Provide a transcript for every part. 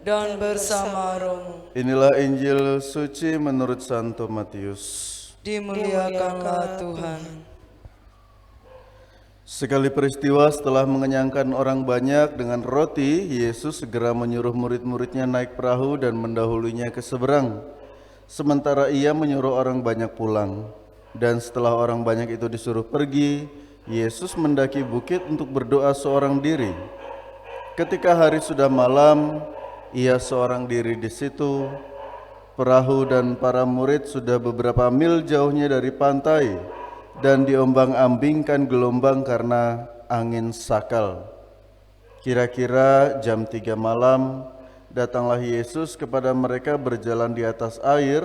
dan bersama rohmu. Inilah Injil suci menurut Santo Matius. Dimuliakanlah Tuhan. Sekali peristiwa setelah mengenyangkan orang banyak dengan roti, Yesus segera menyuruh murid-muridnya naik perahu dan mendahulunya ke seberang. Sementara ia menyuruh orang banyak pulang. Dan setelah orang banyak itu disuruh pergi, Yesus mendaki bukit untuk berdoa seorang diri. Ketika hari sudah malam, ia seorang diri di situ. Perahu dan para murid sudah beberapa mil jauhnya dari pantai dan diombang-ambingkan gelombang karena angin sakal. Kira-kira jam 3 malam, datanglah Yesus kepada mereka berjalan di atas air.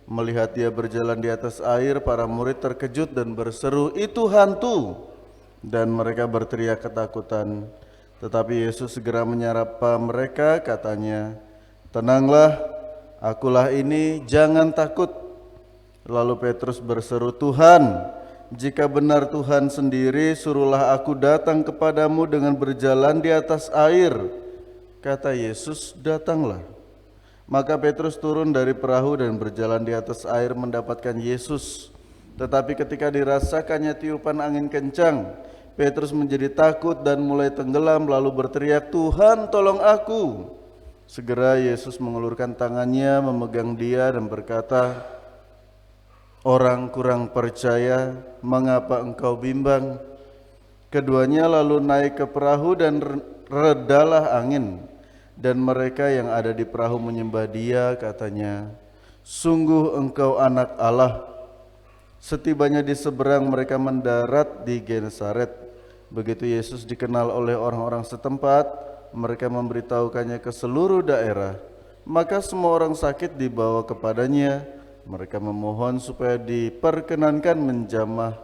Melihat dia berjalan di atas air, para murid terkejut dan berseru, "Itu hantu!" Dan mereka berteriak ketakutan. Tetapi Yesus segera menyapa mereka, katanya, "Tenanglah, akulah ini, jangan takut." Lalu Petrus berseru, "Tuhan, jika benar Tuhan sendiri, suruhlah aku datang kepadamu dengan berjalan di atas air." Kata Yesus, "Datanglah." Maka Petrus turun dari perahu dan berjalan di atas air mendapatkan Yesus. Tetapi ketika dirasakannya tiupan angin kencang, Petrus menjadi takut dan mulai tenggelam lalu berteriak, "Tuhan, tolong aku." Segera Yesus mengulurkan tangannya, memegang dia dan berkata, "Orang kurang percaya, mengapa engkau bimbang?" Keduanya lalu naik ke perahu dan redalah angin. Dan mereka yang ada di perahu menyembah dia, katanya, "Sungguh engkau anak Allah." Setibanya di seberang, mereka mendarat di Genesaret. Begitu Yesus dikenal oleh orang-orang setempat, mereka memberitahukannya ke seluruh daerah. Maka semua orang sakit dibawa kepadanya. Mereka memohon supaya diperkenankan menjamah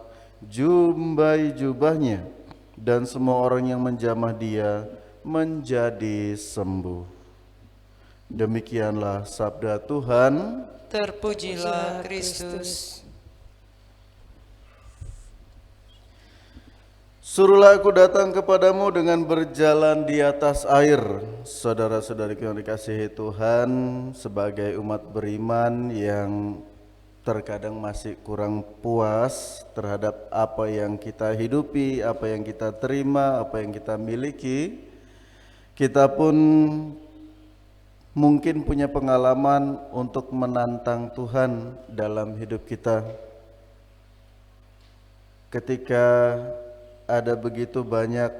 jumbai jubahnya, dan semua orang yang menjamah dia menjadi sembuh. Demikianlah sabda Tuhan. Terpujilah Kristus. Suruhlah aku datang kepadamu dengan berjalan di atas air. Saudara-saudariku yang dikasihi Tuhan, sebagai umat beriman yang terkadang masih kurang puas terhadap apa yang kita hidupi, apa yang kita terima, apa yang kita miliki, kita pun mungkin punya pengalaman untuk menantang Tuhan dalam hidup kita. Ketika ada begitu banyak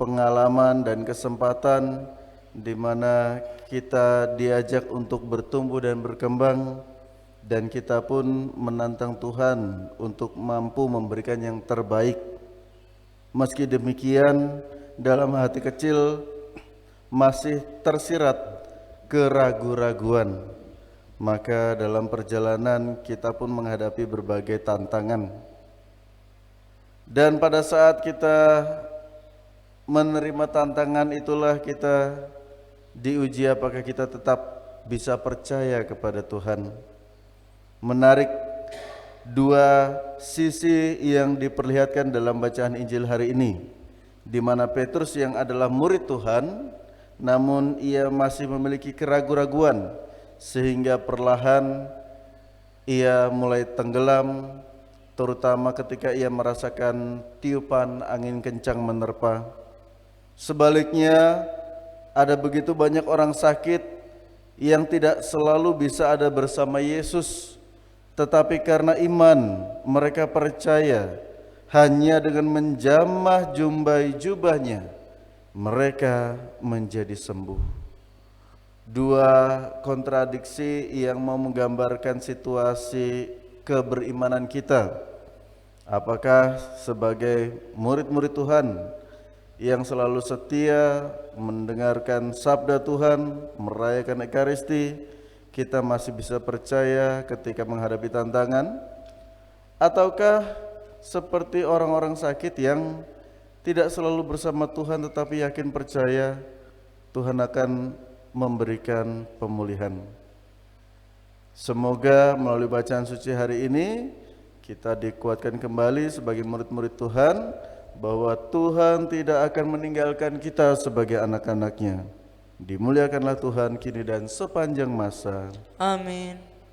pengalaman dan kesempatan di mana kita diajak untuk bertumbuh dan berkembang, dan kita pun menantang Tuhan untuk mampu memberikan yang terbaik. Meski demikian, dalam hati kecil masih tersirat keraguan-raguan. Maka dalam perjalanan kita pun menghadapi berbagai tantangan. Dan pada saat kita menerima tantangan itulah kita diuji apakah kita tetap bisa percaya kepada Tuhan. Menarik dua sisi yang diperlihatkan dalam bacaan Injil hari ini, di mana Petrus yang adalah murid Tuhan, namun ia masih memiliki keraguan-raguan, sehingga perlahan ia mulai tenggelam, terutama ketika ia merasakan tiupan angin kencang menerpa. Sebaliknya, ada begitu banyak orang sakit yang tidak selalu bisa ada bersama Yesus, tetapi karena iman mereka percaya hanya dengan menjamah jumbai jubahnya mereka menjadi sembuh. Dua kontradiksi yang mau menggambarkan situasi keberimanan kita. Apakah sebagai murid-murid Tuhan yang selalu setia mendengarkan sabda Tuhan, merayakan Ekaristi, kita masih bisa percaya ketika menghadapi tantangan? Ataukah seperti orang-orang sakit yang tidak selalu bersama Tuhan tetapi yakin percaya Tuhan akan memberikan pemulihan? Semoga melalui bacaan suci hari ini kita dikuatkan kembali sebagai murid-murid Tuhan bahwa Tuhan tidak akan meninggalkan kita sebagai anak-anaknya. Dimuliakanlah Tuhan kini dan sepanjang masa. Amin.